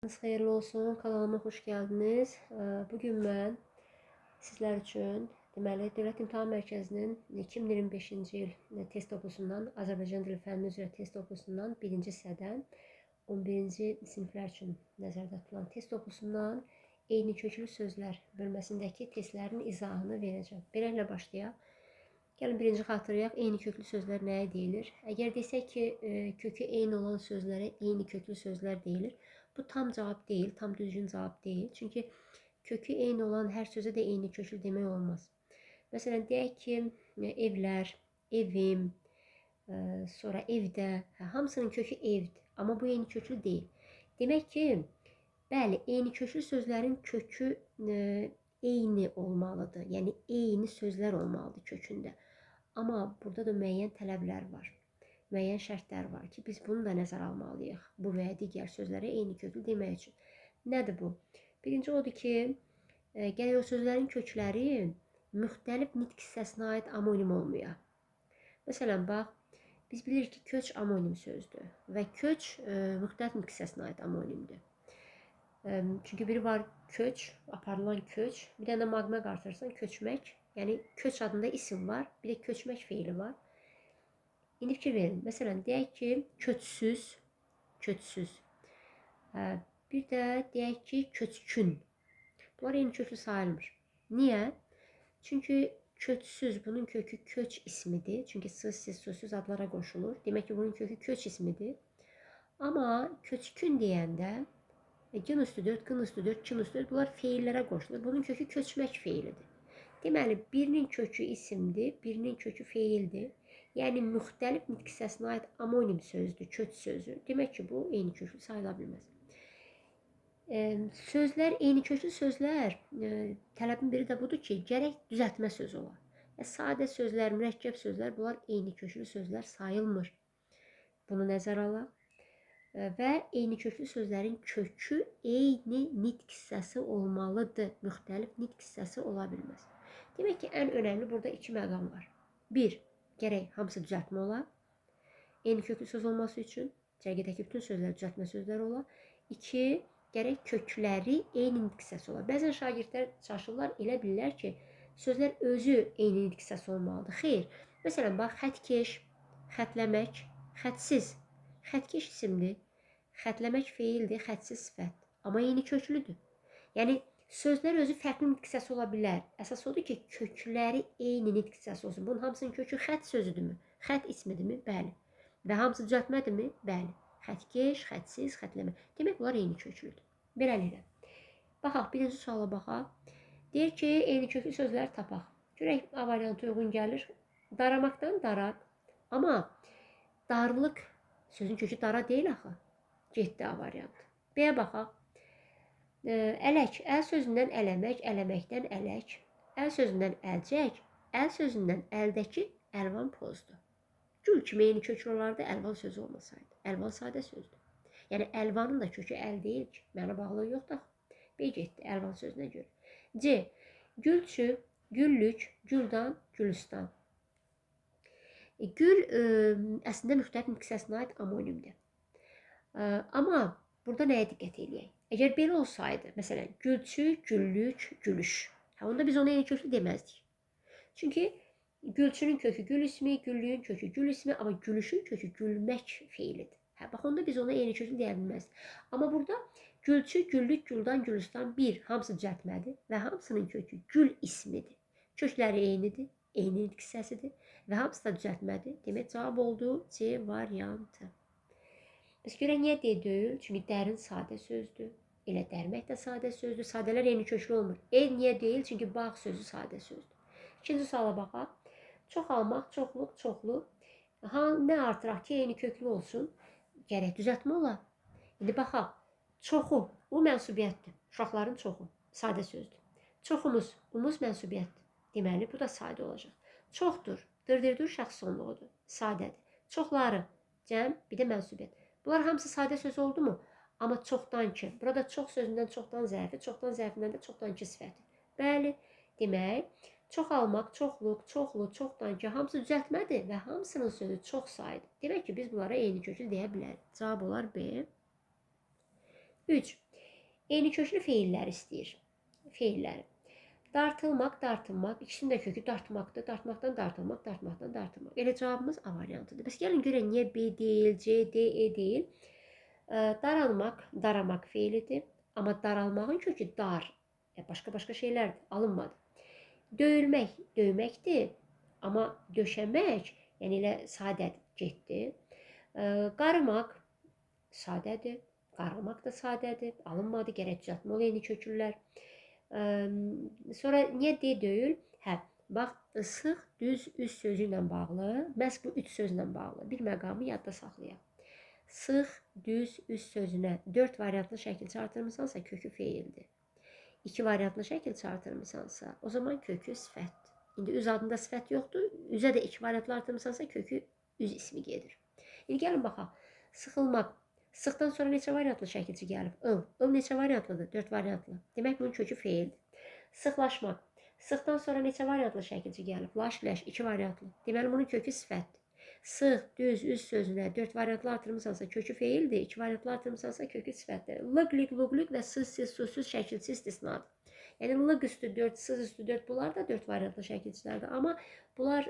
Xeyirli olsun, kanalıma xoş gəldiniz. Bugün mən sizlər üçün deməli Dövlət İmtahan Mərkəzinin 2025-ci il test toplusundan, Azərbaycan dili fənni üzrə test toplusundan 1-ci hissədən 11-ci siniflər üçün nəzərdə tutulan test toplusundan eyni köklü sözlər bölməsindəki testlərin izahını verəcəm. Beləliklə başlayaq. Gəlin birinci xatırlayaq, eyni köklü sözlər nəyə deyilir? Əgər desək ki, kökü eyni olan sözlərə eyni köklü sözlər deyilir, bu tam cavab deyil, tam düzgün cavab deyil. Çünki kökü eyni olan hər sözə də eyni köklü demək olmaz. Məsələn, deyək ki, evlər, evim, sonra evdə, hamısının kökü evdir. Amma bu eyni köklü deyil. Demək ki, bəli, eyni köklü sözlərin kökü eyni olmalıdır. Yəni, eyni sözlər olmalıdır kökündə. Amma burada da müəyyən tələblər var. Müəyyən şərtlər var ki, biz bunu da nəzərə almalıyıq. Bu və ya digər sözlərə eyni köklü demək üçün. Nədir bu? Birinci odur ki, gərək o sözlərin kökləri müxtəlif nitq hissəsinə aid amonim olmuyor. Məsələn, bax, biz bilirik ki, köç amonim sözdür və köç müxtəlif nitq hissəsinə aid amonimdir. Çünki biri var köç, aparılan köç, bir dənə maqmaq artırsan köçmək. Yəni, köç adında isim var, bir də köçmək feili var. İndi fikir verin. Məsələn, deyək ki, köçsüz, köçsüz. Bir də deyək ki, köçkün. Bunlar eyni köklü sayılmır. Niyə? Çünki köçsüz, bunun kökü köç ismidir. Çünki sözsüz, sözsüz adlara qoşulur. Demək ki, bunun kökü köç ismidir. Amma köçkün deyəndə gün üstüdür, qın üstüdür, kin üstüdür. Bunlar feillərə qoşulur. Bunun kökü köçmək feilidir. Deməli, birinin kökü isimdir, birinin kökü feildir. Yəni, müxtəlif nitq hissəsinə aid amonim sözdür, köç sözü. Demək ki, bu eyni köklü sayıla bilməz. Sözlər, eyni köklü sözlər, tələbin biri də budur ki, gərək düzəltmə sözü olar. Sadə sözlər, mürəkkəb sözlər, bunlar eyni köklü sözlər sayılmır. Bunu nəzərə alaq. Və eyni köklü sözlərin kökü eyni nitq hissəsi olmalıdır. Müxtəlif nitq hissəsi ola bilməz. Demək ki, ən önəmli burada iki məqam var. 1. Gərək hamısı düzəltmə ola. Eyni köklü söz olması üçün cərgədəki bütün sözlər düzəltmə sözlər ola. 2. Gərək kökləri eyni nitq hissəsi ola. Bəzən şagirdlər çaşırlar, elə bilirlər ki, sözlər özü eyni nitq hissəsi olmalıdır. Xeyr. Məsələn, bax, xətkeş, xətləmək, xətsiz. Xətkeş isimdir, xətləmək feildir, xətsiz sifət. Amma eyni köklüdür. Yəni, sözlər özü fərqli nitq hissəsi ola bilər. Əsas odur ki, kökləri eyni nitq hissəsi olsun. Bunun hamısının kökü xət sözüdürmü? Xət ismidirmi? Bəli. Və hamısı düzəltmədirmi? Bəli. Xətkeş, xətsiz, xətləmə. Demək, bunlar eyni köklüdür. Beləliklə. Baxaq, birinci suala baxaq. Deyir ki, eyni köklü sözləri tapaq. Görək, A variantı uyğun gəlir. Daramaqdan darar. Amma darlıq sözün kökü dara deyil axı. Getdi A variantı. B-yə baxaq. Ələk, əl sözündən ələmək, ələməkdən ələk, əl sözündən əlcək, əl sözündən əldəki əlvan pozdur. Gül kimi eyni köklü olardı, əlvan sözü olmasaydı. Əlvan sadə sözdür. Yəni, əlvanın da kökü əl deyil ki, mənə bağlı yoxdur. B getdi, əlvan sözünə görə. C. Gülçü, güllük, güldan, gülüstan. Gül əslində müxtəlif nitq hissəsinə aid amonimdir. Amma burada nəyə diqqət eləyək? Əgər belə olsaydı, məsələn, gülçü, güllük, gülüş. Onda biz ona eyni köklü deməzdik. Çünki gülçünün kökü gül ismi, güllüyün kökü gül ismi, amma gülüşün kökü gülmək feilidir. Bax, onda biz ona eyni köklü deyə bilməzdik. Amma burada gülçü, güllük, güldan, gülüstan bir, hamısı düzəltmədir və hamısının kökü gül ismidir. Kökləri eynidir, eyni nitq hissəsidir və hamısı da düzəltmədir. Demək, cavab oldu C variantı. Biz görək, niyə D deyil? Çünki dərin sadə sözdür. Elə dərmək də sadə sözdür. Sadələr eyni köklü olmur. Niyə deyil? Çünki bağ sözü sadə sözdür. İkinci suala baxaq. Çoxalmaq, çoxluq, çoxlu. Nə artıraq ki, eyni köklü olsun? Gərək düzəltmə ola. İndi baxaq. Çoxu, bu mənsubiyyətdir. Uşaqların çoxu. Sadə sözdür. Çoxumuz, umuz mənsubiyyətdir. Deməli, bu da sadə olacaq. Çoxdur, dırdır şəxs sonluğudur. Sadədir. Çoxları, cəm, bir də mənsubiyyət. Bunlar hamısı sadə söz oldu mu? Amma çoxdan ki. Burada çox sözündən çoxdan zərfi, çoxdan zərfindən də çoxdan ki sifəti. Bəli, demək, çoxalmaq, çoxluq, çoxlu, çoxdan ki hamısı düzəltmədir və hamısının sözü çox sayıdır. Demək ki, biz bunlara eyni köklü deyə bilərik. Cavab olar B. 3. eyni köklü feillər istəyir. Feilləri. Dartılmaq, dartılmaq. İkisinin də kökü dartmaqdır. Dartmaqdan dartılmaq, dartmaqdan dartılmaq. Elə cavabımız A variantıdır. Bəs gəlin görək niyə B deyil, C, D, E deyil. Daralmaq, daramaq feilidir. Amma daralmağın kökü dar. Başqa şeylərdir. Alınmadı. Döyülmək, döyməkdir. Amma döşəmək, yəni elə sadədir, getdi. Qarımaq sadədir. Qarımaq da sadədir. Alınmadı, gərək düzəltmə ol eyni köküllər. Sonra niyə D deyil? Bax, sıx, düz, üst sözü ilə bağlı. Məhz bu üç sözlə bağlı. Bir məqamı yadda saxlayaq. Sıx, düz, üst sözünə 4 variantlı şəkil çağırtırmısansa kökü feildir. 2 variantlı şəkil çağırtırmısansa o zaman kökü sifətdir. İndi üz adında sifət yoxdur. Üzə də 2 variantlı artırmısansa kökü üz ismi gedir. İndi gəlin baxaq. Sıxılmaq. Sıxdan sonra neçə variantlı şəkilçi gəlib? Il. Il neçə variantlıdır? 4 variantlı. Demək bunun kökü feildir. Sıxlaşmaq. Sıxdan sonra neçə variantlı şəkilçi gəlib? Laş, ləş, 2 variantlı. Deməli bunun kökü sifətdir. Sıx, düz, üz sözünə 4 variantlı artırmısansa kökü feildir. 2 variantlı artırmısansa kökü sifətdir. Lıq, lik, luqluq və sız, siz, susuz şəkilçi istisnadır. Yəni lıq üstü 4, sız üstü 4 bunlar da 4 variantlı şəkilçilərdir. Amma bunlar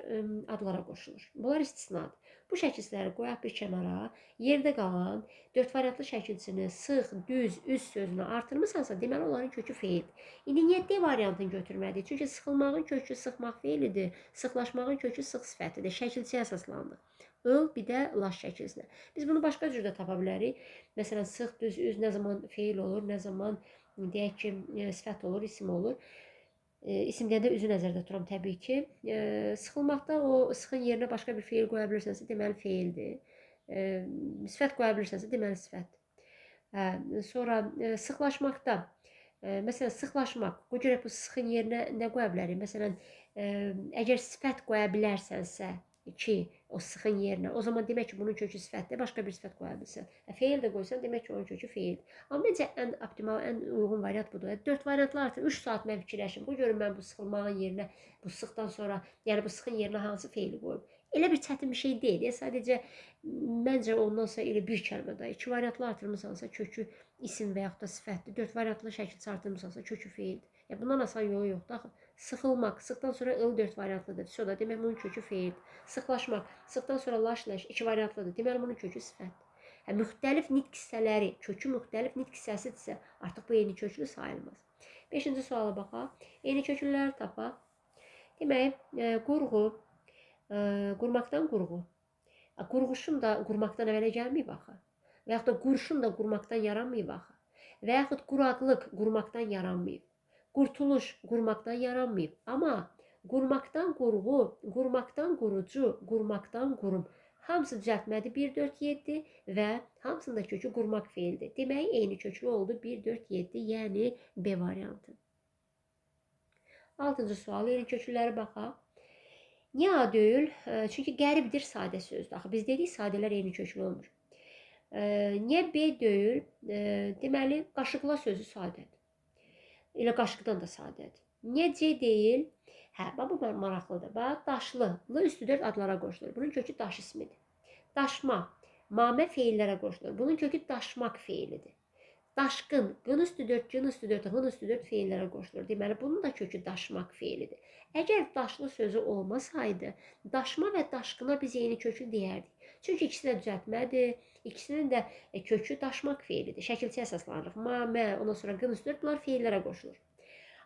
adlara qoşulur. Bunlar istisnadır. Bu şəkilçiləri qoyaq bir kənara. Yerdə qalan 4 variantlı şəkilçini sıx, düz, üz sözünə artırmısansa deməli onların kökü feildir. İndi niyə D variantını götürmədik? Çünki sıxılmağın kökü sıxmaq feilidir. Sıxlaşmağın kökü sıx sifətidir. Şəkilçiyə əsaslandıq. Il, bir də laş şəkilçisinə. Biz bunu başqa cür də tapa bilərik. Məsələn, sıx, düz, üz nə zaman feil olur, nə zaman deyək ki, sifət olur, isim olur. İsim deyəndə üzü nəzərdə tuturam təbii ki. Sıxılmaqda o sıxın yerinə başqa bir feil qoya bilirsənsə, deməli feildir. Sifət qoya bilirsənsə, deməli sifətdir. Sonra sıxlaşmaqda, məsələn, sıxlaşmaq. Bu görə bu sıxın yerinə nə qoya bilərik? Məsələn, əgər sifət qoya bilərsənsə ki, o sıxın yerinə, o zaman demək ki, bunun kökü sifətdir, başqa bir sifət qoya bilsən. Feil də qoysan, demək ki, onun kökü feildir. Amma məncə ən optimal, ən uyğun variant budur. 4 variantlar artıq 3 saat mən fikirləşim. Bu görün mən bu sıxılmağın yerinə, bu sıxdan sonra, yəni bu sıxın yerinə hansı feili qoyum. Elə bir çətin bir şey deyil. Sadəcə məncə ondan sonra elə bir kəlmədə 2 variantlı artırmısansa kökü isim və yaxud da sifətdir. 4 variantlı şəkil artırmısansa kökü feildir. Yəni bundan asan yolu yoxdur. Axı sıxılmaq, sıxdan sonra ıl 4 variantlıdır. Sonra demək bunun kökü feildir. Sıxlaşmaq, sıxdan sonra laş, ləş 2 variantlıdır. Deməli bunun kökü sifətdir. Müxtəlif nitq hissələri, kökü müxtəlif nitq hissəsidirsə, artıq bu eyni köklü sayılmaz. 5-ci suala baxaq. Eyni köklüləri tapaq. Demək, qurğu, qurmaqdan qurğu. Qurğuşun da qurmaqdan əvvələ gəlməyib axı. Və yaxud da qurşun da qurmaqdan yaranmayıb axı. Və yaxud quraqlıq qurmaqdan yaranmayıb. Qurtuluş qurmaqdan yaranmayıb. Amma qurmaqdan qurğu, qurmaqdan qurucu, qurmaqdan qurum. Hamısı düzəltmədir 1, 4, 7 və hamısında kökü qurmaq feildir. Demək, eyni köklü oldu 1, 4, 7, yəni B variantı. 6-cı sual, eyni köklüləri baxaq. Niyə A deyil? Çünki qəribdir sadə sözdür. Axı biz dedik sadələr eyni köklü olmur. Niyə B deyil? Deməli, qaşıqla sözü sadədir. Elə qaşıqdan da sadədir. Niyə C deyil? Bu maraqlıdır. Bax, daşlı, üstü 4 adlara qoşulur. Bunun kökü daş ismidir. Daşma, mamə feillərə qoşulur. Bunun kökü daşmaq feilidir. Daşqın, qın üstü 4, cın üstü 4, hın üstü 4 feillərə qoşulur. Deməli, bunun da kökü daşmaq feilidir. Əgər daşlı sözü olmasaydı, daşma və daşqına biz eyni köklü deyərdik. Çünki ikisi də düzəltmədir. İkisinin də kökü daşmaq feilidir. Şəkilçiyə əsaslanırıq. Mamə, ondan sonra qın üstü 4, bunlar feillərə qoşulur.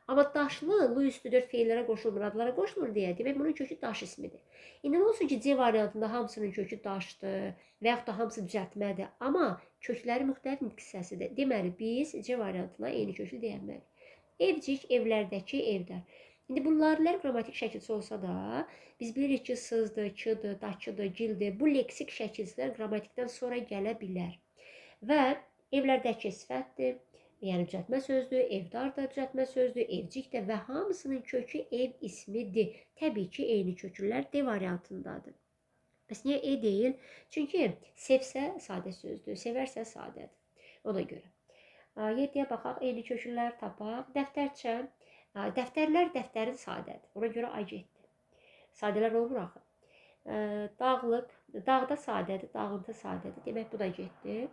Amma daşlı, lı üstü 4 feillərə qoşulmur, adlara qoşulur deyə, demək bunun kökü daş ismidir. İndi nə olsun ki, C variantında hamısının kökü daşdır və yaxud da hamısı düzəltmədir, amma kökləri müxtəlif nitq hissəsidir. Deməli, biz C variantına eyni köklü deyəmərik. Evcik, evlərdəki, evlər. İndi bunlar qrammatik şəkilçi olsa da, biz bilirik ki, sızdır, çıdır, daçıdır, gildir. Bu leksik şəkilçilər qrammatikdən sonra gələ bilər. Və evlərdəki sifətdir. Yəni düzəltmə sözdür, evdar da düzəltmə sözdür, evcik də və hamısının kökü ev ismidir. Təbii ki, eyni köklülər D variantındadır. Bəs niyə E deyil? Çünki sevsə sadə sözdür, sevərsə sadədir. Ona görə. 7-yə baxaq, eyni köklülər tapaq. Dəftərçə, dəftərlər dəftərin sadədir. Ona görə A getdi. Sadələr olmur axı. Dağlıq, dağda sadədir, dağıntı sadədir. Demək bu da getdi.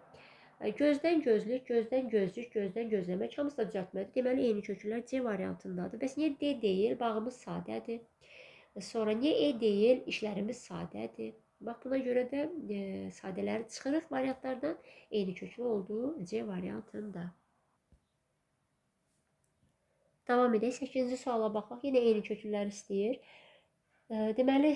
Gözdən gözlük, gözdən gözlük, gözdən gözləmək hamısı da düzəltmədir. Deməli, eyni köklər C variantındadır. Bəs niyə D deyil? Bağımız sadədir. Sonra niyə E deyil? İşlərimiz sadədir. Bax, buna görə də sadələri çıxırıq variantlardan. Eyni köklü olduğu C variantında. Davam edək. 8-ci suala baxaq. Yenə eyni köklülər istəyir. Deməli,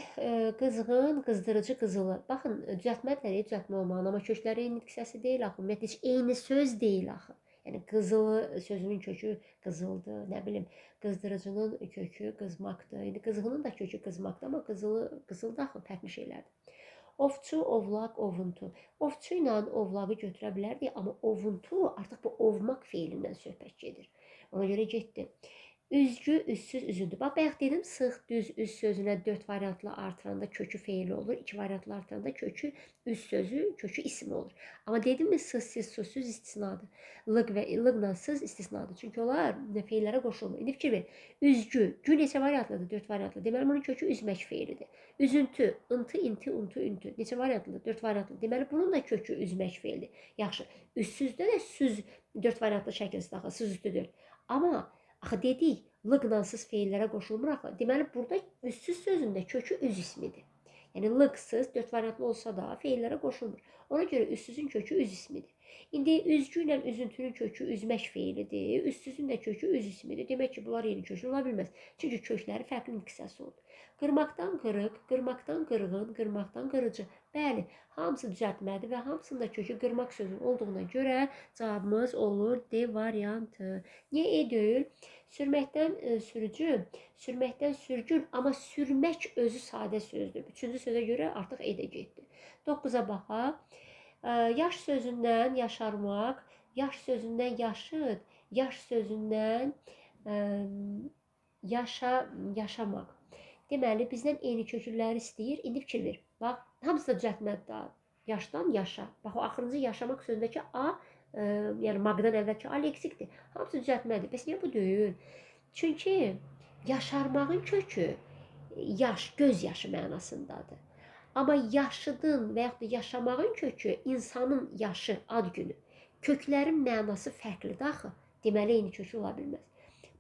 qızğın, qızdırıcı, qızılı. Baxın, düzəltmələri düzəltmə olmalı, amma köklər eyni hissəsi deyil axı. Ümumiyyətlə heç eyni söz deyil axı. Yəni qızılı sözünün kökü qızıldır, nə bilim, qızdırıcının kökü qızmaqdır. İndi qızğının da kökü qızmaqdır, amma qızıl da axı fərqli şeylərdir. Ovçu, ovlaq, ovuntu. Ovçu ilə ovlağı götürə bilərdik, amma ovuntu artıq bu ovmaq feilindən söhbət gedir. Ona görə getdi. Üzgü, üssüz, üzündü. Bax, bayaq dedim, sıx, düz, üz sözünə 4 variantla artıranda kökü feili olur. 2 variantla artıranda kökü üz sözü, kökü isim olur. Amma dedim mi, sıx, siz, susuz istisnadır. Lıq və lıqla sız istisnadır. Çünki onlar feillərə qoşulmur. İndi fikir ver. Üzgü, gü neçə variantlıdır? 4 variantlı. Deməli, bunun kökü üzmək feilidir. Üzüntü, ıntı, inti, untu, üntü. Neçə variantlıdır? 4 variantlı. Deməli, bunun da kökü üzmək feilidir. Yaxşı, üssüzdə də süz 4 variantlı şəkildə axı, süz üstüdür. Amma axı dedik, lıqlansız feillərə qoşulmur axı. Deməli, burada üssüz sözündə kökü üz ismidir. Yəni, lıqsız, 4 variantlı olsa da feillərə qoşulmur. Ona görə üssüzün kökü üz ismidir. İndi üzgü ilə üzüntünün kökü üzmək feilidir. Üssüzün də kökü üz ismidir. Demək ki, bunlar yeni köklü ola bilməz. Çünki kökləri fərqli hissəsi olur. Qırmaqdan qırıq, qırmaqdan qırğın, qırmaqdan qırıcı. Bəli, hamısı düzəltmədir və hamısında kökü qırmaq sözü olduğuna görə cavabımız olur D variantı. Niyə E deyil? Sürməkdən sürücü, sürməkdən sürgün, amma sürmək özü sadə sözdür. Üçüncü sözə görə artıq E də getdi. 9-a baxaq. Yaş sözündən yaşarmaq, yaş sözündən yaşıd, yaş sözündən yaşamaq. Deməli, bizdən eyni kökləri istəyir. İndi fikir ver. Bax, hamısı da düzəltmədir daha. Yaşdan yaşa. Bax, o axırıncı yaşamaq sözündəki A, yəni maqdan əvvəlki A leksikdir. Hamısı düzəltmədir. Bəs niyə bu deyil? Çünki yaşarmağın kökü yaş, göz yaşı mənasındadır. Amma yaşıdın və yaxud da yaşamağın kökü insanın yaşı, ad günü. Köklərin mənası fərqlidir axı. Deməli, eyni kökü ola bilməz.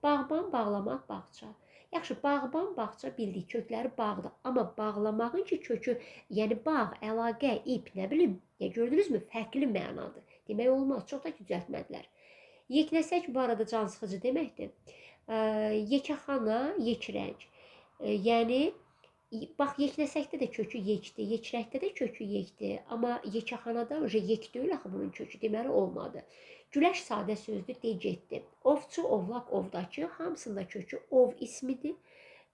Bağban, bağlamaq, bağça. Yaxşı, bağban, bağça bildik, kökləri bağdır. Amma bağlamağın ki kökü, yəni bağ, əlaqə, ip, nə bilim, gördünüzmü? Fərqli mənadır. Demək olmaz, çox da ki düzəltmədilər. Yeknəsək bu arada can sıxıcı deməkdir. Yekəxana, yekrəng. Yəni, bax, yeknəsəkdə də kökü yekdir, yekrəkdə də kökü yekdir. Amma yekəxanada yek deyil axı bunun kökü, deməli olmadı. Güləş sadə sözdür, de getdi. Ovçu, ovlaq, ovdakı hamısında kökü ov ismidir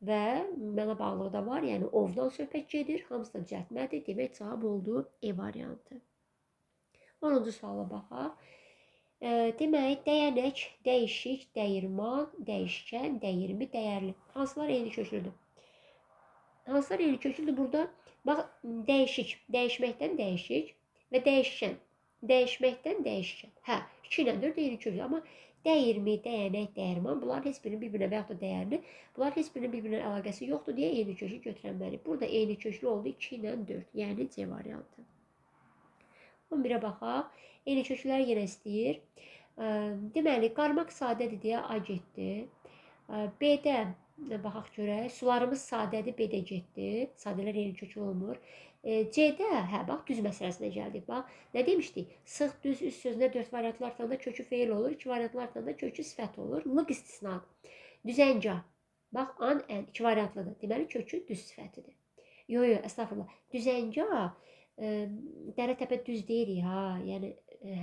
və mənə bağlığı da var, yəni ovdan söhbət gedir, hamısı da düzəltmədir. Demək cavab oldu E variantı. 10-cu suala baxaq. Demək, dəyənək, dəyişik, dəyirman, dəyişkən, dəyirmi, dəyərli. Hansılar eyni köklüdür? Hansılar eyni köklüdür? Burada, bax, dəyişik, dəyişməkdən dəyişik və dəyişkən. Dəyişməkdən dəyişkən. Hə, 2 ilə 4 eyni köklü, amma dəyirmi, dəyənək, dəyirman, bunlar heç birinin bir-birinə və yaxud da dəyərli, bunlar heç birinin bir-birinə əlaqəsi yoxdur deyə eyni köklü götürənməliyik. Burada eyni köklü oldu 2 ilə 4, yəni C variantı. 11-ə baxaq. Eyni köklər yenə istəyir. Deməli, qarmaq sadədir deyə A getdi. B-də baxaq görək. Sularımız sadədir, B-də getdi. Sadələr eyni köklü olmur. C-də, hə, bax, düz məsələsinə gəldik. Bax, nə demişdik? Sıx, düz, üst sözünə 4 variantlı artıranda kökü feil olur, 2 variantlı artıranda kökü sifət olur. Lıq istisnadır. Düzəncah. Bax, an, ən, 2 variantlıdır. Deməli, kökü düz sifətidir. Yox, əstəğfurullah. Düzəncah, dərə təpə düz deyirik, ha. Yəni,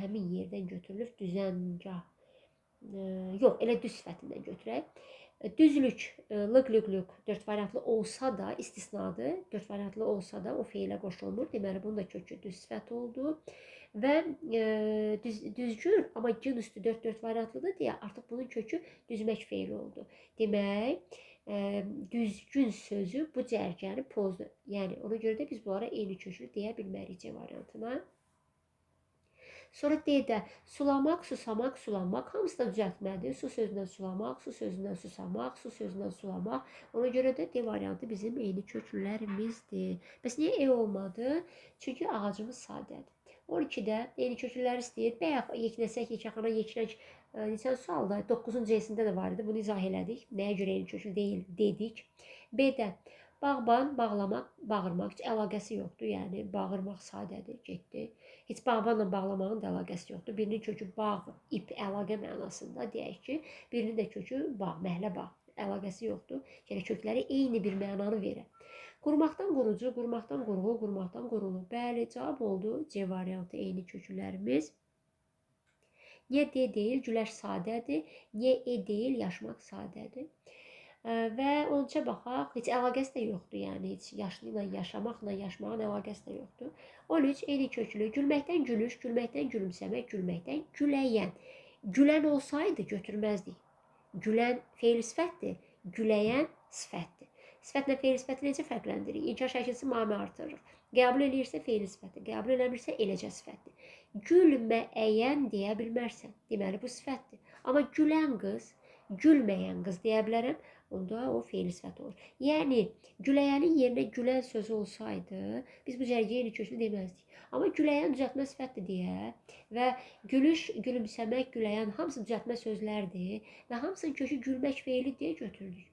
həmin yerdən götürülür, düzəncah. Yox, elə düz sifətindən götürək. Düzlük, lıq, lıq, lıq 4 variantlı olsa da istisnadır. 4 variantlı olsa da o feilə qoşulmur. Deməli, bunun da kökü düz sifət oldu. Və düzgün, amma gün üstü 4 variantlıdır deyə artıq bunun kökü düzmək feili oldu. Demək, düzgün sözü bu cərgəni pozdu. Yəni, ona görə də biz bunlara eyni köklü deyə bilmərik C variantına. Sonra D-də sulamaq, susamaq, sulanmaq, hamısı da düzəltmədir. Su sözündən sulamaq, su sözündən susamaq, su sözündən sulamaq. Ona görə də D variantı bizim eyni köklülərimizdir. Bəs niyə E olmadı? Çünki ağacımız sadədir. 12-də eyni köklər istəyir. Bayaq yeknəsək, yekəxana, yeknək neçən sualda 9-cu esində də var idi. Bunu izah elədik. Nəyə görə eyni köklü deyil dedik. B-də bağban, bağlamaq, bağırmaq heç əlaqəsi yoxdur. Yəni bağırmaq sadədir, getdi. Heç bağbanla bağlamağın da əlaqəsi yoxdur. Birinin kökü bağ, ip, əlaqə mənasında deyək ki, birinin də kökü bağ, məhlə bağ. Əlaqəsi yoxdur. Yəni kökləri eyni bir mənanı verir. Qurmaqdan qurucu, qurmaqdan qurğu, qurmaqdan qurulu. Bəli, cavab oldu C variantı eyni köklərimiz. Niyə D deyil, güləş sadədir. Niyə E deyil, yaşmaq sadədir. Və 13-ə baxaq, heç əlaqəsi də yoxdur. Yəni heç yaşlı ilə yaşamaqla yaşmağın əlaqəsi də yoxdur. 13 eyni köklü, gülməkdən gülüş, gülməkdən gülümsəmək, gülməkdən güləyən. Gülən olsaydı götürməzdik. Gülən feil sifətdir, güləyən sifətdir. Sifətlə feil sifəti necə fərqləndirir? İnkar şəkilsi mame artırır. Qəbul eləyirsə feil sifəti, qəbul eləmirsə eləcə sifətdir. Gülməyən deyə bilmərsən. Deməli bu sifətdir. Amma gülən qız, gülməyən qız deyə bilərəm. Onda o feil sifət olur. Yəni güləyənin yerinə gülən sözü olsaydı, biz bu cərgəyə eyni köklü deməzdik. Amma güləyən düzəltmə sifətdir deyə və gülüş, gülümsəmək, güləyən hamısı düzəltmə sözlərdir və hamısının kökü gülmək feili deyə götürdük.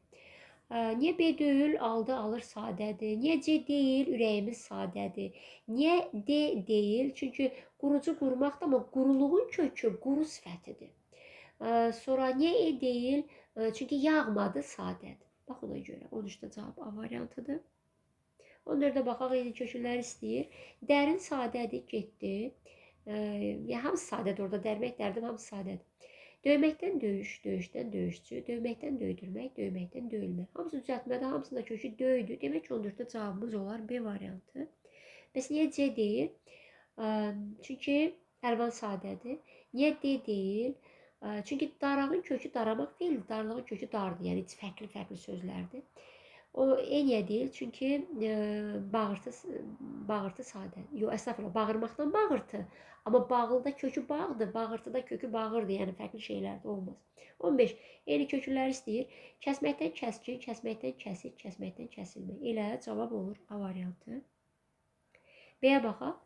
Niyə B deyil, aldı, alır sadədir. Niyə C deyil, ürəyimiz sadədir. Niyə D deyil? Çünki qurucu qurmaq da, amma quruluğun kökü quru sifətidir. Sonra niyə E deyil? Çünki yağmadı, sadədir. Bax ona görə. 13-də cavab A variantıdır. 14-də baxaq, eyni köklər istəyir. Dərin sadədir, getdi. Hamısı sadədir orada. Dərmək, dərdim, hamısı sadədir. Döyməkdən döyüş, döyüşdən döyüşçü, döyməkdən döydürmək, döyməkdən döyülmək. Hamısı düzəltmədə, hamısında kökü döydü. Demək ki, 14-də cavabımız olar B variantı. Bəs niyə C deyil? Çünki əlvan sadədir. Niyə D deyil? Çünki darağın kökü daramaq deyil, darlığın kökü dardır. Yəni fərqli sözlərdir. O niyə deyil? Çünki bağırtı sadə. Yox, əslində bağırmaqdan bağırtı. Amma bağılda kökü bağdır, bağırtıda kökü bağırdır. Yəni fərqli şeylər də olmaz. 15. Eyni kökləri istəyir. Kəsməkdən kəskin, kəsməkdən kəsik, kəsməkdən kəsilmək. Elə cavab olur A variantı. B-yə baxaq.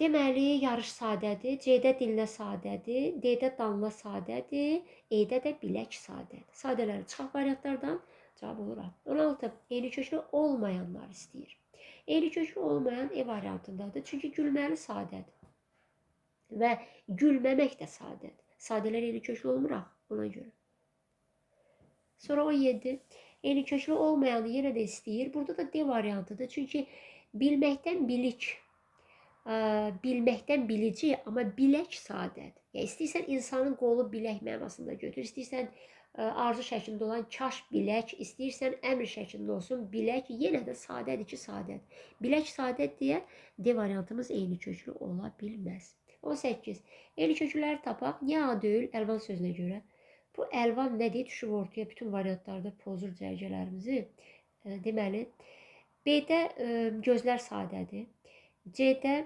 Deməli, yarış sadədir. C-də dinlə sadədir. D-də danla sadədir. E-də də bilək sadədir. Sadələri çıxaq variantlardan cavab olur A. 16. Eyni köklü olmayanlar istəyir. Eyni köklü olmayan E variantındadır. Çünki gülməli sadədir. Və gülməmək də sadədir. Sadələr eyni köklü olmuraq ona görə. Sonra 17. Eyni köklü olmayanı yenə də istəyir. Burada da D variantıdır. Çünki bilməkdən bilik, bilməkdən bilici, amma bilək sadədir. Yəni, istəyirsən insanın qolu bilək mənasında götür, istəyirsən arzu şəklində olan kaş bilək, istəyirsən əmr şəklində olsun bilək, yenə də sadədir ki, sadədir. Bilək sadədir deyə D variantımız eyni köklü ola bilməz. 18. Eyni köklüləri tapaq. Niyə A deyil? Əlvan sözünə görə. Bu əlvan nədir? Düşüb ortaya bütün variantlarda pozur cərgələrimizi. Deməli, B-də gözlər sadədir. C-də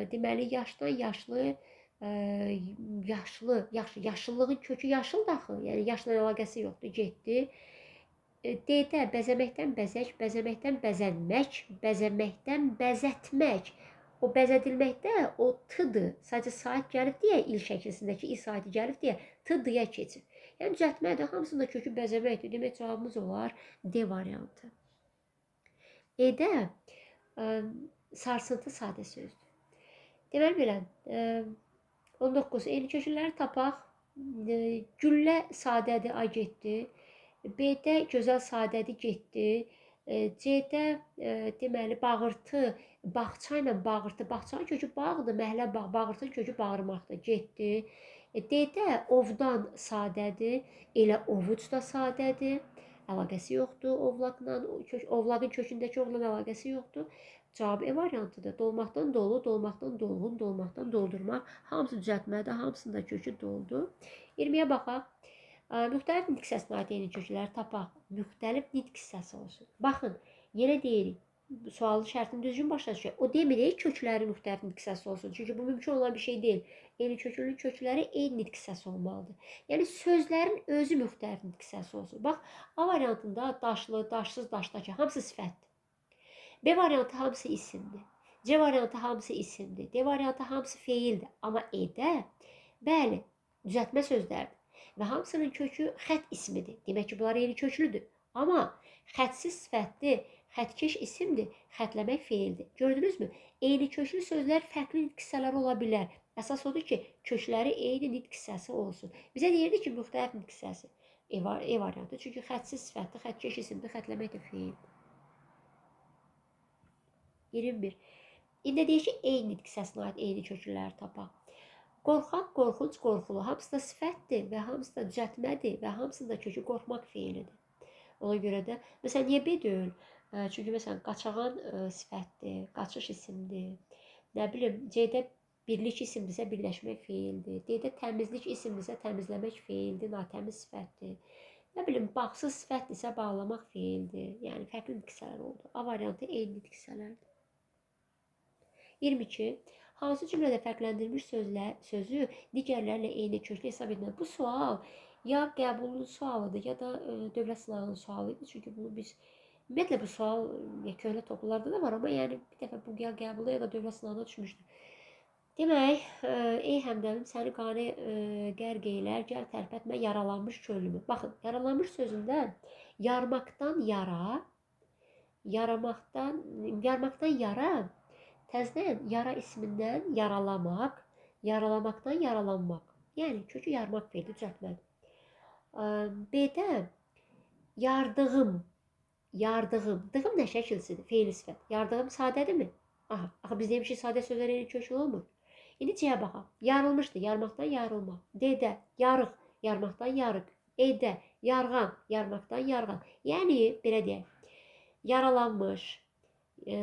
deməli, yaşdan yaşlı, yaşıllığın kökü yaşıldır axı. Yəni, yaşla əlaqəsi yoxdur, getdi. D-də bəzəməkdən bəzək, bəzəməkdən bəzənmək, bəzəməkdən bəzətmək. O bəzədilməkdə o t-dır. Sadəcə saat gəlib deyə, il şəkilsindəki i saati gəlib deyə, t-dıya keçir. Yəni, düzəltmədə hamısında kökü bəzəməkdir. Demək, cavabımız olar D variantı. E-də sarsıntı sadə sözdür. Deməli, belə, 19. Eyni kökləri tapaq. Güllə sadədir, A getdi. B-də gözəl sadədir, getdi. C-də deməli, bağırtı, bağça ilə bağırtı. Bağçanın kökü bağdır, məhlə bağ, bağırtının kökü bağırmaqdır, getdi. D-də ovdan sadədir, elə ovuc da sadədir. Əlaqəsi yoxdur ovlaqla, ovlaqın kökündəki ovlan əlaqəsi yoxdur. Cavab E variantıdır. Dolmaqdan dolu, dolmaqdan dolğun, dolmaqdan doldurmaq. Hamısı düzəltmədə, hamısında kökü doldu. 20-yə baxaq. Müxtəlif nitq hissəsinə aid eyni kökləri tapaq. Müxtəlif nitq hissəsi olsun. Baxın, yenə deyirik. Sualın şərtini düzgün başa düşək. O demirik kökləri müxtəlif nitq hissəsi olsun. Çünki bu mümkün olan bir şey deyil. Eyni köklünün kökləri eyni nitq hissəsi olmalıdır. Yəni sözlərin özü müxtəlif nitq hissəsi olsun. Bax, A variantında daşlı, daşsız, daşdakı hamısı sifətdir. B variantı hamısı isimdir. C variantı hamısı isimdir. D variantı hamısı feildir. Amma E-də, bəli, düzəltmə sözlərdir. Və hamısının kökü xət ismidir. Demək ki, bunlar eyni köklüdür. Amma xətsiz sifətli, xətkeş isimdir, xətləmək feildir. Gördünüzmü? Eyni köklü sözlər fərqli nitq hissələri ola bilər. Əsas odur ki, kökləri eyni nitq hissəsi olsun. Bizə deyirdi ki, müxtəlif nitq hissəsi. E variantı. Çünki xətsiz sifətli, xətkeş isimdir, xətləmək də feildir. 21. İndi deyək ki, eyni nitq hissəsinə aid eyni köklüləri tapaq. Qorxaq, qorxunc, qorxulu. Hamısı da sifətdir və hamısı da düzəltmədir və hamısında kökü qorxmaq feilidir. Ona görə də, məsələn, niyə B deyil? Çünki, məsələn, qaçağan sifətdir, qaçış isimdir. Nə bilim, C-də birlik isimdirsə, birləşmək feildir. D-də təmizlik isimdirsə, təmizləmək feildir, natəmiz sifətdir. Nə bilim, bağsız sifətdirsə, bağlamaq feildir. Yəni, fərqli nitq hissələr oldu. A variantı eyni nitq hissələrdir. 22. Hansı cümlədə fərqləndirilmiş sözü digərlərlə eyni köklü hesab edilir? Bu sual ya qəbulun sualıdır, ya da dövlət sınağının sualıdır. Çünki bunu biz, ümumiyyətlə bu sual köhnə toplumlarda da var, amma yəni bir dəfə bu ya qəbulda, ya da dövlət sınağına düşmüşdür. Demək, ey həmdəlim səni qane qərq eylər, gəl tərpətmə yaralanmış könlümü. Baxın, yaralanmış sözündən yarmaqdan yara, yarmaqdan yara, təzdən yara ismindən yaralamaq, yaralamaqdan yaralanmaq. Yəni, kökü yarmaq feili düzəltmədir. B-də yardığım, dığım nə şəkilsidir, feili sifət. Yardığım sadədirmi? Aha, axı biz demişik, sadə sözlər eyni köklü olmur. İndi C-yə baxaq. Yarılmışdır, yarmaqdan yarılmaq. D-də yarıq, yarmaqdan yarıq. E-də yarğan, yarmaqdan yarğan. Yəni, belə deyək, yaralanmış,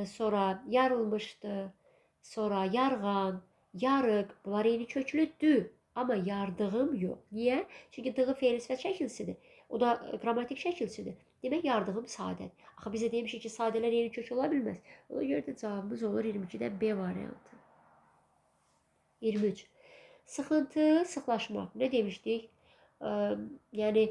sonra yarılmışdı, sonra yarğan, yarıq, bunlar eyni köklüdür. Amma yardığım yox. Niyə? Çünki dığı feil sifət şəkilsidir. O da qrammatik şəkilsidir. Demək, yardığım sadədir. Axı bizə demişik ki, sadələr eyni kök ola bilməz. Ona görə də cavabımız olur 22-də B variantı. 23. Sıxıntı, sıxlaşmaq. Nə demişdik? Yəni,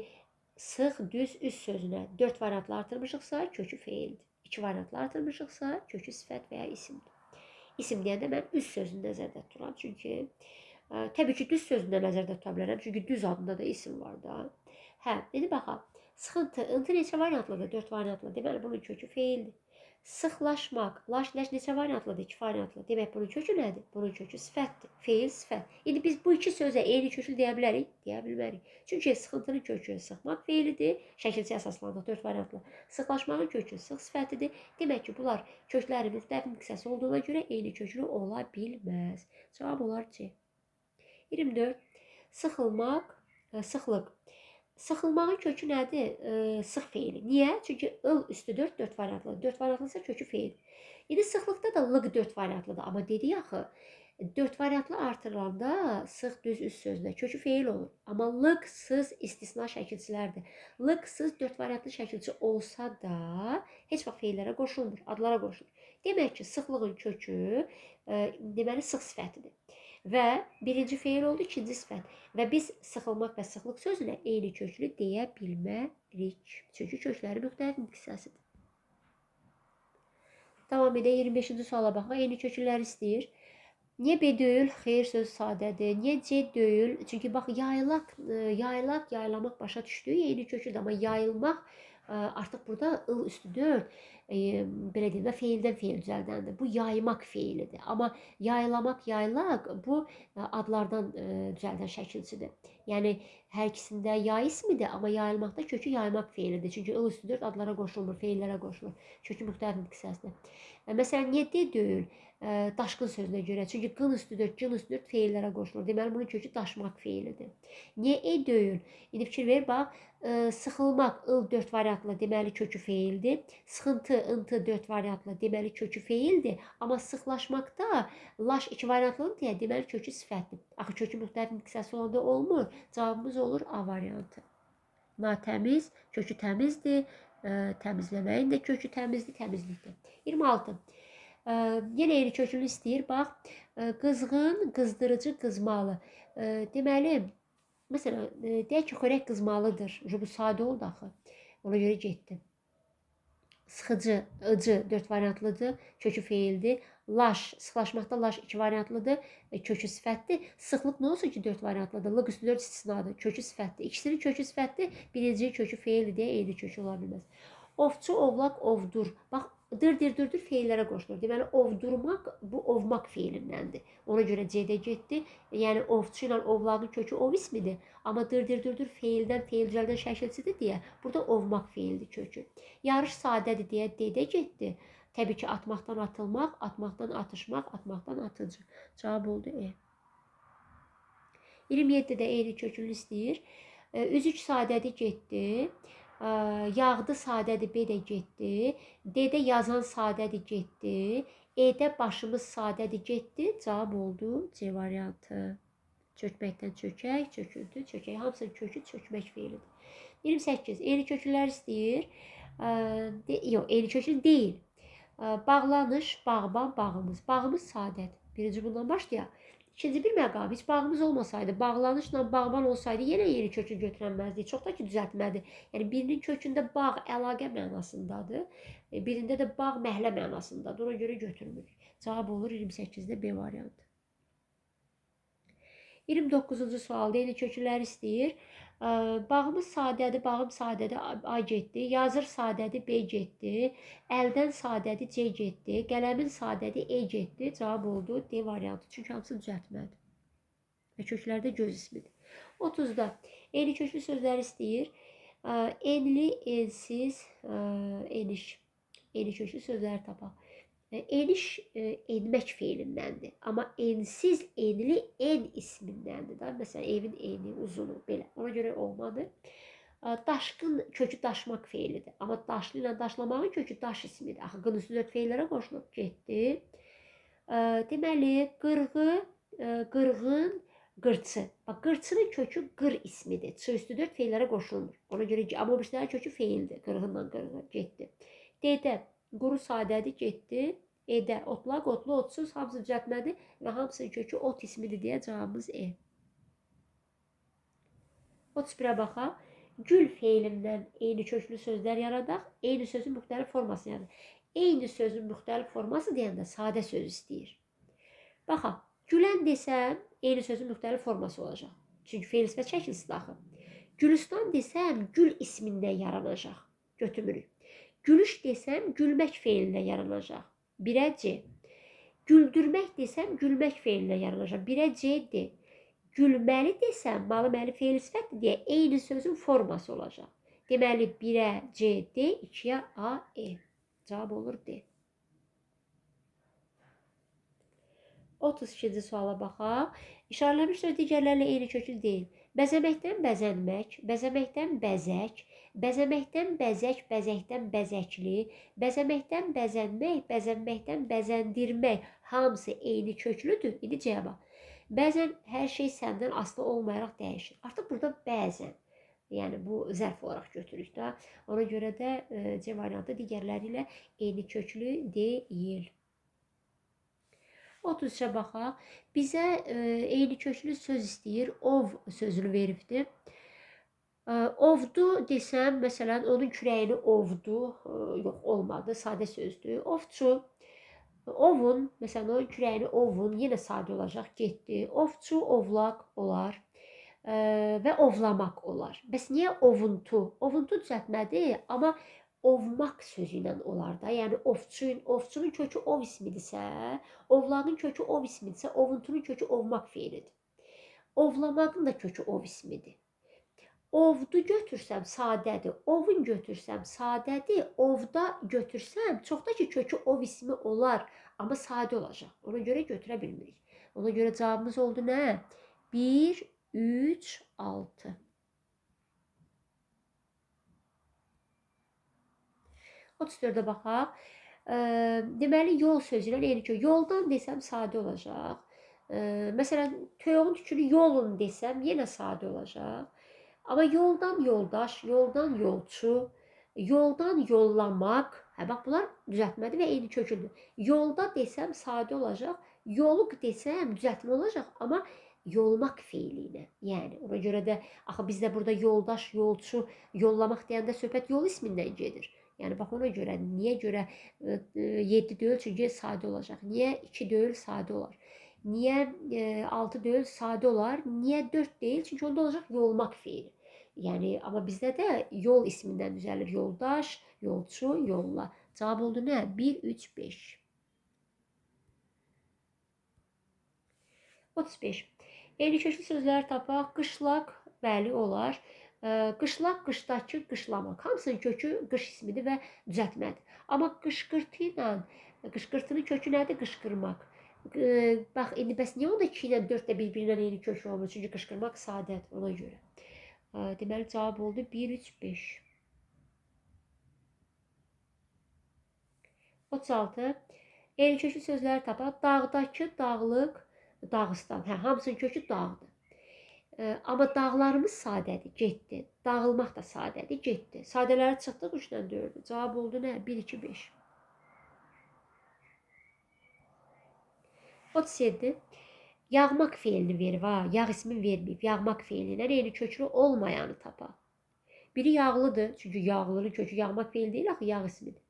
sıx, düz, üst sözünə 4 variantla artırmışıqsa, kökü feildir. 2 variantla artırmışıqsa, kökü sifət və ya isimdir. İsim deyəndə mən üst sözünü nəzərdə tuturam. Çünki, təbii ki, düz sözünü də nəzərdə tuta bilərəm. Çünki düz adında da isim var da. Hə, indi baxaq. Sıxıntı, ıntı neçə variantlıdır? 4 variantlı. Deməli, bunun kökü feildir. Sıxlaşmaq, laş, ləş neçə variantlıdır? 2 variantlı. Demək, bunun kökü nədir? Bunun kökü sifətdir. Feil, sifət. İndi biz bu iki sözə eyni köklü deyə bilərik? Deyə bilmərik. Çünki sıxıntının kökü sıxmaq feilidir. Şəkilçi əsaslandıq 4 variantlı. Sıxlaşmağın kökü sıx sifətidir. Demək ki, bunlar kökləri müxtəlif qisəsi olduğuna görə eyni köklü ola bilməz. Cavab olar C. 24. Sıxılmaq, sıxlıq. Sıxılmağın kökü nədir? Sıx feili. Niyə? Çünki ıl üstü 4 variantlıdır. 4 variantlısa kökü feil. İndi sıxlıqda da lıq 4 variantlıdır. Amma dedik axı, 4 variantlı artırılanda sıx düz üst sözünə kökü feil olur. Amma lıq-sız istisna şəkilçilərdir. Lıq-sız 4 variantlı şəkilçi olsa da heç vaxt feillərə qoşulmur, adlara qoşulur. Demək ki, sıxlığın kökü deməli sıx sifətidir. Və birinci feil oldu, ikinci sifət. Və biz sıxılmaq və sıxlıq sözünə eyni köklü deyə bilmərik. Çünki kökləri müxtəlif nitq hissəsidir. Davam edək, 25-ci suala baxaq. Eyni köklüləri istəyir. Niyə B deyil? Xeyr, söz sadədir. Niyə C deyil? Çünki bax, yayılaq, yaylamaq başa düşdü. Eyni köklüdür, amma yayılmaq artıq burada ıl üstü 4. Belə deyim də, feildən feil düzəldəndir. Bu yaymaq feilidir. Amma yaylamaq, yaylaq bu adlardan düzəldən şəkilçidir. Yəni, hər ikisində yay ismidir, amma yayılmaqda kökü yaymaq feilidir. Çünki ıl üstü 4 adlara qoşulmur, feillərə qoşulur. Kökü müxtəlif nitq hissəsidir. Məsələn, niyə D deyil? Daşqın sözünə görə. Çünki qın üstü 4, cın üstü 4 feillərə qoşulur. Deməli, bunun kökü daşmaq feilidir. Niyə E deyil? İndi fikir ver, bax, sıxılmaq, ıl 4 variantlı, deməli kökü feildir. Sıxıntı, ıntı 4 variantlı, deməli kökü feildir. Amma sıxlaşmaqda laş 2 variantlıdır deyə, deməli kökü sifətdir. Axı, kökü müxtəlif nitq hissəsi olanda olmur. Cavabımız olur A variantı. Natəmiz, kökü təmizdir. Təmizləməyin də kökü təmizdir, təmizlikdir. 26. Yenə eyni köklü istəyir. Bax, qızğın, qızdırıcı, qızmalı. Deməli, məsələn, deyək ki, xörək qızmalıdır. Bu sadə oldu axı. Ona görə getdim. sıxıcı, ıcı 4 variantlıdır, kökü feildir. Laş, sıxlaşmaqda laş 2 variantlıdır, kökü sifətdir. Sıxlıq nə olsun ki 4 variantlıdır? Lıq üstü 4 istisnadır. Kökü sifətdir. İkisinin kökü sifətdir, birinci kökü feildir deyə eyni kökü ola bilməz. Ovçu, ovlaq, ovdur. Bax, dır feillərə qoşulur. Deməli, ovdurmaq bu ovmaq feilindəndir. Ona görə C-də getdi. Yəni, ovçu ilə ovlağın kökü ov ismidir. Amma dır feildən, feilcəldən şəkilçidir deyə burada ovmaq feildir kökü. Yarış sadədir deyə D-də getdi. Təbii ki, atmaqdan atılmaq, atmaqdan atışmaq, atmaqdan atıcı. Cavab oldu E. 27-də eyni kökünü istəyir. Üzük sadədir getdi. Yağdı sadədir B də getdi. D-də yazan sadədir getdi. E-də başımız sadədir getdi. Cavab oldu C variantı. Çökməkdən çökək, çöküldü, çökək. Hamısının kökü çökmək feilidir. 28. Eyni köklər istəyir. Yox, eyni kökü deyil. Bağlanış, bağban, bağımız. Bağımız sadədir. Birinci bundan başlayaq. İkinci bir məqam, heç bağımız olmasaydı, bağlanışla bağban olsaydı yenə yeni kökü götürənməzdik. Çox da ki, düzəltmədi. Yəni, birinin kökündə bağ əlaqə mənasındadır. Birində də bağ məhlə mənasındadır. Ona görə götürmürük. Cavab olur 28-də B variantı. 29-cu sualda eyni köklər istəyir. Bağımız sadədir, bağım sadədir, A getdi. Yazır sadədir, B getdi. Əldən sadədir, C getdi. Qələmin sadədir, E getdi. Cavab oldu D variantı. Çünki hamısı düzəltmədir. Və köklərdə göz ismidir. 30-da eyni köklü sözlər istəyir. Enli, ensiz, eniş. Eyni köklü sözlər tapaq. Eniş enmək feilindəndir. Amma ensiz, enli en ismindəndir. Məsələn, evin eni, uzunu, belə. Ona görə olmadı. Daşqın kökü daşmaq feilidir. Amma daşlı ilə daşlamağın kökü daş ismidir. Axı, qın üstü 4 feillərə qoşulub getdi. Deməli, qırğı, qırğın, qırçı. Bax, qırçının kökü qır ismidir. Çı üstü 4 feillərə qoşulmur. Ona görə, amma bu birisi kökü feildir. Qırğından qırğı getdi. D-də quru sadədir, getdi. E-də otlaq, otlu, otsuz, hamısı düzəltmədi və hamısının kökü ot ismidir deyə cavabımız E. 31-ə baxaq. Gül feilindən eyni köklü sözlər yaradaq. Eyni sözün müxtəlif forması yaradaq. Eyni sözün müxtəlif forması deyəndə sadə söz istəyir. Baxaq, gülən desəm, eyni sözün müxtəlif forması olacaq. Çünki feil sifət şəkilsiz axı. Gülüstan desəm, gül ismindən yaranacaq. Götürmürük. Gülüş desəm, gülmək feilindən yaranacaq. 1-ə C. Güldürmək desəm, gülmək feilindən yaranacaq. 1-ə C-dir. Gülməli desəm, malı məli feil sifətdir deyə eyni sözün forması olacaq. Deməli, 1-ə C, D, 2-yə A, E. Cavab olur D. 32-ci suala baxaq. İşarələmiş söz digərlərlə eyni köklü deyil. Bəzəməkdən bəzənmək, bəzəməkdən bəzək, bəzəməkdən bəzək, bəzəkdən bəzəkli, bəzəməkdən bəzənmək, bəzənməkdən bəzəndirmək hamısı eyni köklüdür. İndi cavaba. Bəzən hər şey səndən asılı olmayaraq dəyişir. Artıq burada bəzən, yəni bu zərf olaraq götürürük də. Ona görə də C variantı digərləri ilə eyni köklü deyil. 33-ə baxaq. Bizə eyni köklü söz istəyir. Ov sözünü veribdir. Ovdu desəm, məsələn, onun kürəyini ovdu. Yox, olmadı. Sadə sözdür. Ovçu. Ovun, məsələn, onun kürəyini ovun. Yenə sadə olacaq. Getdi. Ovçu, ovlaq olar. Və ovlamaq olar. Bəs niyə ovuntu? Ovuntu düzəltmədi, amma ovmaq sözü ilə olar da. Yəni, ovçunun kökü ov ismidirsə, ovlanın kökü ov ismidirsə, ovuntunun kökü ovmaq feilidir. Ovlamağın da kökü ov ismidir. Ovdu götürsəm sadədir, ovun götürsəm sadədir, ovda götürsəm çoxda ki kökü ov ismi olar, amma sadə olacaq. Ona görə götürə bilmirik. Ona görə cavabımız oldu nə? 1, 3, 6. Otuz-dördə baxaq. Deməli, yol sözü ilə eyni kökü. Yoldan desəm sadə olacaq. Məsələn, toyuğun tükünü yolun desəm yenə sadə olacaq. Amma yoldan yoldaş, yoldan yolçu, yoldan yollamaq, bax bunlar düzəltmədir və eyni köküdür. Yolda desəm sadə olacaq, yoluq desəm düzəltmə olacaq, amma yolmaq feili ilə. Yəni, ona görə də, axı bizdə burada yoldaş, yolçu, yollamaq deyəndə söhbət yol ismindən gedir. Yəni bax ona görə niyə görə 7 deyil? Çünki sadə olacaq. Niyə 2 deyil? Sadə olar. Niyə 6 deyil? Sadə olar. Niyə 4 deyil? Çünki onda olacaq yolmaq feili. Yəni amma bizdə də yol ismindən düzəlir. Yoldaş, yolçu, yolla. Cavab oldu nə? 1, 3, 5. 35. Eyni köklü sözlər tapaq. Qışlaq, bəli olar. Qışlaq, qışdakı, qışlamaq. Hamısının kökü qış ismidir və düzəltmədir. Amma qışqırtı ilə, qışqırtının kökü nədir? Qışqırmaq. Bax, indi bəs niyə onda 2 ilə 4 də bir-birindən eyni kökü olmur? Çünki qışqırmaq sadədir, ona görə. Deməli, cavab oldu 1, 3, 5. 36. Eyni köklü sözlər tapaq. Dağdakı, dağlıq, Dağıstan. Hə, hamısının kökü dağdır. Amma dağlarımız sadədir, getdi. Dağılmaq da sadədir, getdi. Sadələri çıxdıq 3 ilə 4-dür. Cavab oldu nə? 1, 2, 5. 37. Yağmaq feilini verib, ha. Yağ ismini verməyib. Yağmaq feilindən eyni köklü olmayanı tapaq. Biri yağlıdır, çünki yağlının kökü yağmaq feili deyil, axı yağ ismidir.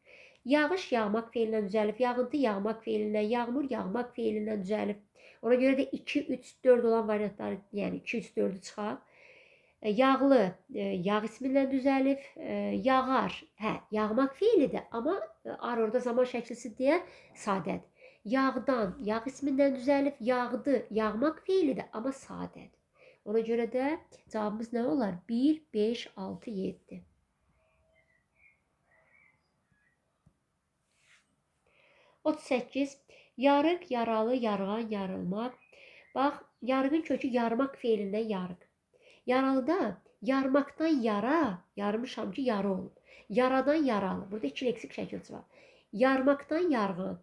Yağış yağmaq feilindən düzəlib, yağıntı yağmaq feilindən, yağmur yağmaq feilindən düzəlib. Ona görə də 2, 3, 4 olan variantları, yəni 2, 3, 4-ü çıxaq. Yağlı, yağ ismindən düzəlib. Yağar, hə, yağmaq feilidir, amma orada zaman şəklisi deyə sadədir. Yağdan, yağ ismindən düzəlib. Yağdı, yağmaq feilidir, amma sadədir. Ona görə də cavabımız nə olar? 1, 5, 6, 7. 38. Yarıq, yaralı, yarğan, yarılmaq. Bax, yarığın kökü yarmaq feilindən yarıq. Yaralıda yarmaqdan yara, yarmışam ki, yarı olub. Yaradan yaralı. Burada 2 leksik şəkilçi var. Yarmaqdan yarğan,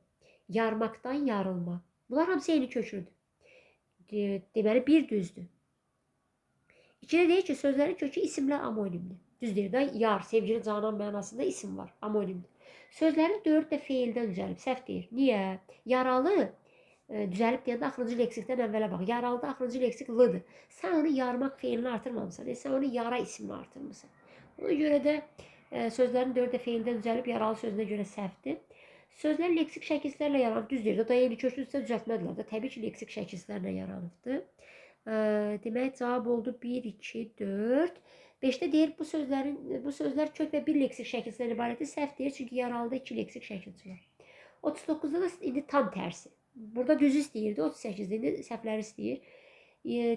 yarmaqdan yarılmaq. Bunlar hamısı eyni köküdür. Deməli, bir düzdür. İkidə deyir ki, sözlərin kökü isimlə amonimdir. Düz deyir də, yar, sevgili, canan mənasında isim var, amonimdir. Sözlərin 4 də feildən düzəlib, səhv deyir. Niyə? Yaralı düzəlib deyəndə axırıncı leksikdən əvvələ bax. Yaralıda axırıncı leksik l-dır. Sən onu yarmaq feilini artırmamısan. Sən onu yara ismini artırmısan. Ona görə də sözlərin 4 də feildən düzəlib yaralı sözünə görə səhvdir. Sözlər leksik şəkilslərlə yaranıb, düz deyir. O da eyni köklüdürsə düzəltmədilər də. Təbii ki, leksik şəkilslərlə yaranıbdır. Demək, cavab oldu 1, 2, 4. 5-də deyir, bu sözlər kök və bir leksik şəkilsindən ibarətdir. Səhv deyir, çünki yaralıda 2 leksik şəkilçi var. 39-da da indi tam tərsi. Burada düzü istəyirdi, 38-də indi səhvləri istəyir.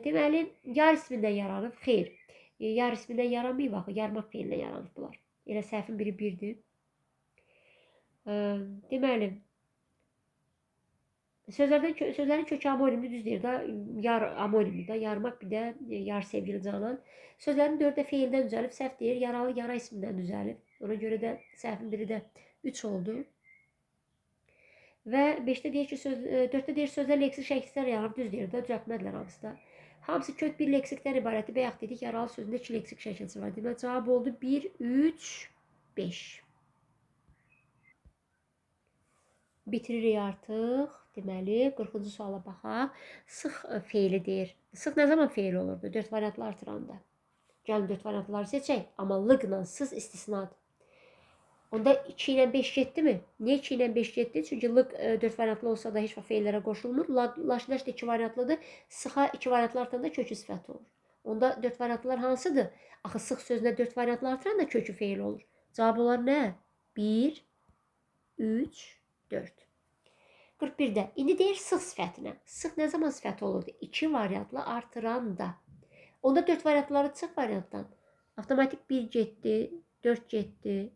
Deməli, yar ismindən yaranıb, xeyr. Yar ismindən yaranmayıb, axı, yarmaq feilindən yaranıb bunlar. Elə səhvin biri 1-dir. Deməli, sözlərin kökü amonimli düz deyir da, yar amonimli da, yarmaq bir də yar sevgili canan. Sözlərin 4 də feildən düzəlib, səhv deyir, yaralı yara ismindən düzəlib. Ona görə də səhvin biri də 3 oldu. Və 5-də deyir ki, 4-də deyir sözlər leksik şəkilsizlər yaranıb, düz deyir da, düzəltmədilər hamısı da. Hamısı kök bir leksikdən ibarətdir. Bayaq dedik, yaralı sözündə 2 leksik şəkilsi var. Demək, cavab oldu 1, 3, 5. Bitiririk artıq. Deməli, 40-cı suala baxaq. Sıx feili deyir. Sıx nə zaman feil olurdu? 4 variantlı artıranda. Gəlin 4 variantlıları seçək. Amma lıqla sız istisnadır. Onda 2 ilə 5 getdimi? Niyə 2 ilə 5 getdi? Çünki lıq 4 variantlı olsa da heç vaxt feillərə qoşulmur. Laşdaş da 2 variantlıdır. Sıxa 2 variantlı artıranda kökü sifəti olur. Onda 4 variantlılar hansıdır? Axı sıx sözünə 4 variantlı artıranda kökü feil olur. Cavab olar nə? 1, 3, 4. 41-də. İndi deyir sıx sifətinə. Sıx nə zaman sifəti olurdu? 2 variantlı artıranda. Onda 4 variantları çıx variantdan. Avtomatik 1 getdi, 4 getdi,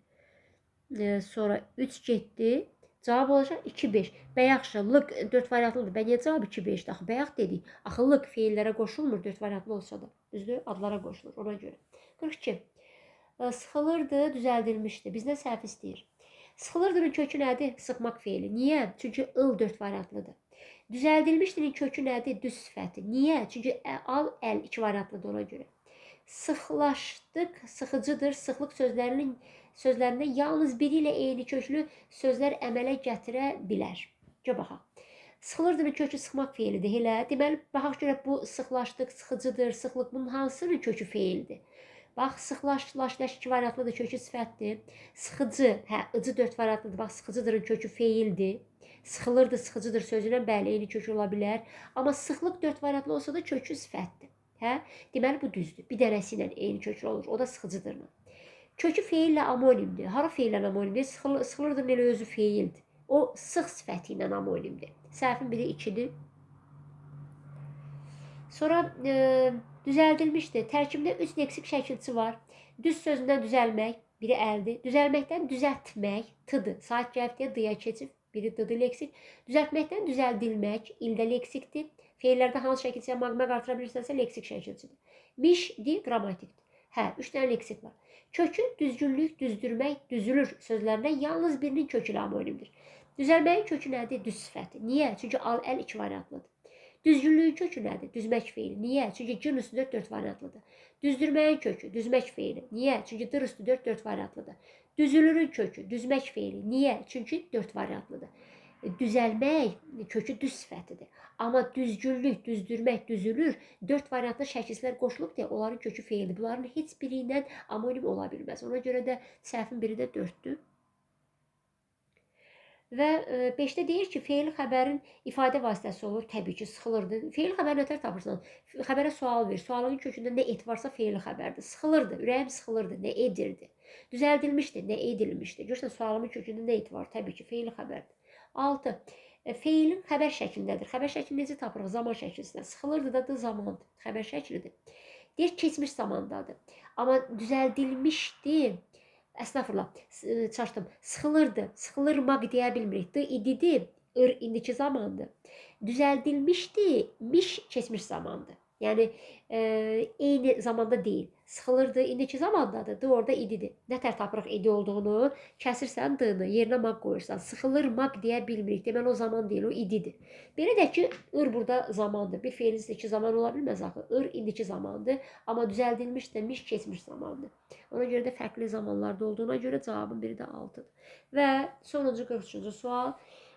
sonra 3 getdi. Cavab olacaq 2, 5. Bəyəxşə, lıq 4 variantlıdır. Bə niyə cavab 2, 5-dir? Axı bəyəx dedik. Axı lıq feillərə qoşulmur 4 variantlı olsa da. Düzdür? Adlara qoşulur ona görə. 42. Sıxılırdı, düzəldilmişdi. Bizdən səhv istəyir. Sıxılırdının kökü nədir? Sıxmaq feili. Niyə? Çünki ıl 4 variantlıdır. Düzəldilmişdinin kökü nədir? Düz sifəti. Niyə? Çünki al, əl 2 variantlıdır ona görə. Sıxlaşdıq, sıxıcıdır. Sıxlıq sözlərində yalnız biri ilə eyni köklü sözlər əmələ gətirə bilər. Gör baxaq. Sıxılırdının kökü sıxmaq feilidir. Elə. Deməli, baxaq görək bu sıxlaşdıq, sıxıcıdır, sıxlıq bunun hansının kökü feildir? Bax, sıxlaş, laş, leş 2 variantlı da kökü sifətdir. Sıxıcı, hə, ıcı 4 variantlıdır. Bax, sıxıcıdırın kökü feildir. Sıxılırdı, sıxıcıdır sözüyle bəli, eyni kök ola bilər. Amma sıxlıq 4 variantlı olsa da kökü sifətdir. Hə? Deməli, bu düzdür. Bir dənəsi ilə eyni köklü olur. O da sıxıcıdır. Kökü feillə amonimdir. Hara feillə amonimdir? Sıxılırdır, elə özü feildir. O, sıx sifəti ilə amonimdir. Səhvin biri 2-dir. Sonra düzəldilmişdir. Tərkibində 3 leksik şəkilçi var. Düz sözündən düzəlmək, biri əldir. Düzəlməkdən düzəltmək, t-dır. Sahib cəhətdə d-ya keçib, biri d-dır leksik. Düzəltməkdən düzəldilmək, ildə leksikdir. Feillərdə hansı şəkilçiyə maqmaq artıra bilirsənsə, leksik şəkilçidir. Miş, di, qrammatikdir. Hə, 3 dənə leksik var. Kökü, düzgünlük, düzdürmək, düzülür sözlərindən yalnız birinin kökü ilə amonimdir. Düzəlməyin kökü nədir? Düz sifəti. Niyə? Çünki al-əl 2 variantlıdır. Düzgünlüyün kökü nədir? Düzmək feili. Niyə? Çünki cın üstü 4 variantlıdır. Düzdürməyin kökü, düzmək feili. Niyə? Çünki dır üstü 4 variantlıdır. Düzülürün kökü, düzmək feili. Niyə? Çünki 4 variantlıdır. Düzəlmək kökü düz sifətidir. Amma düzgünlük, düzdürmək, düzülür 4 variantlı şəkillər qoşulub deyə onların kökü feildir. Bunların heç biri ilə amonim ola bilməz. Ona görə də səhvin biri də 4-dür. Və 5-də deyir ki, feil xəbərin ifadə vasitəsi olur. Təbii ki, sıxılırdı. Feil xəbəri nətər tapırsan? Xəbərə sual ver. Sualın kökündə nə et varsa feil xəbərdir. Sıxılırdı, ürəyim sıxılırdı. Nə edirdi? Düzəldilmişdi, nə edilmişdi? Görürsən, sualın kökündə nə et var? Təbii ki, feil xəbərdir. 6. Feilin xəbər şəklindədir. Xəbər şəklini necə tapırıq? Zaman şəklisindən. Sıxılırdı da zamandır. Xəbər şəklidir. Deyir, keçmiş zamandadır. Amma düzəldilmişdi. Əstəğfurullah, çaşdım. Sıxılırdı, sıxılırmaq deyə bilmirik. D ididir, indiki zamandır. Düzəldilmişdi, miş keçmiş zamandır. Yəni eyni zamanda deyil. Sıxılırdı, indiki zamandadır. D orada ididir. Nətər tapırıq idi olduğunu? Kəsirsən d-nı, yerinə maq qoyursan. Sıxılırmaq deyə bilmirik. Deməli o zaman deyil, o ididir. Belə də ki, burada zamandır. Bir feilin iki zaman ola bilməz axı. İndiki zamandır. Amma düzəldilmiş də miş keçmiş zamandır. Ona görə də fərqli zamanlarda olduğuna görə cavabın biri də 6-dır. Və sonuncu 43-cü sual.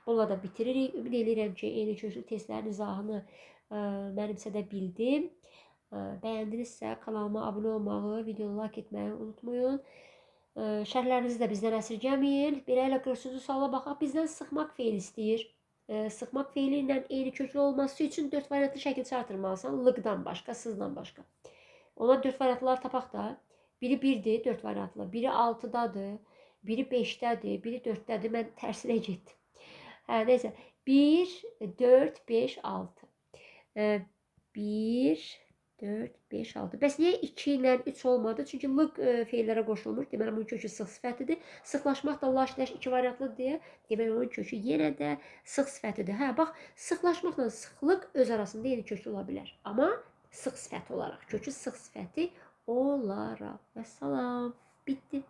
Bununla da bitiririk. Ümid edirəm ki, eyni köklü testlərin izahını mənimsədə bildim. Bəyəndinizsə kanalıma abunə olmağı, videonu like etməyi unutmayın. Şərhlərinizi də bizdən əsirgəməyin. Beləliklə 43-cü suala baxaq. Bizdən sıxmaq feili istəyir. Sıxmaq feili ilə eyni köklü olması üçün 4 variantlı şəkilçi artırmalısan. Lıqdan başqa, sızdan başqa. Ona 4 variantlar tapaq da. Biri 1-dir, 4 variantlı. Biri 6-dadır, biri 5-dədir, biri 4-dədir. Mən tərsinə getdim. Hə, neysə. 1, 4, 5, 6. 1, 4, 5, 6. Bəs niyə 2 ilə 3 olmadı? Çünki lıq feillərə qoşulmur. Deməli, bunun kökü sıx sifətidir. Sıxlaşmaq da laş,ləş 2 variantlıdır deyə. Deməli, onun kökü yenə də sıx sifətidir. Hə, bax, sıxlaşmaqla sıxlıq öz arasında yeni köklü ola bilər. Amma sıx sifəti olaraq. Kökü sıx sifəti olaraq. Vəssalam. Bitti.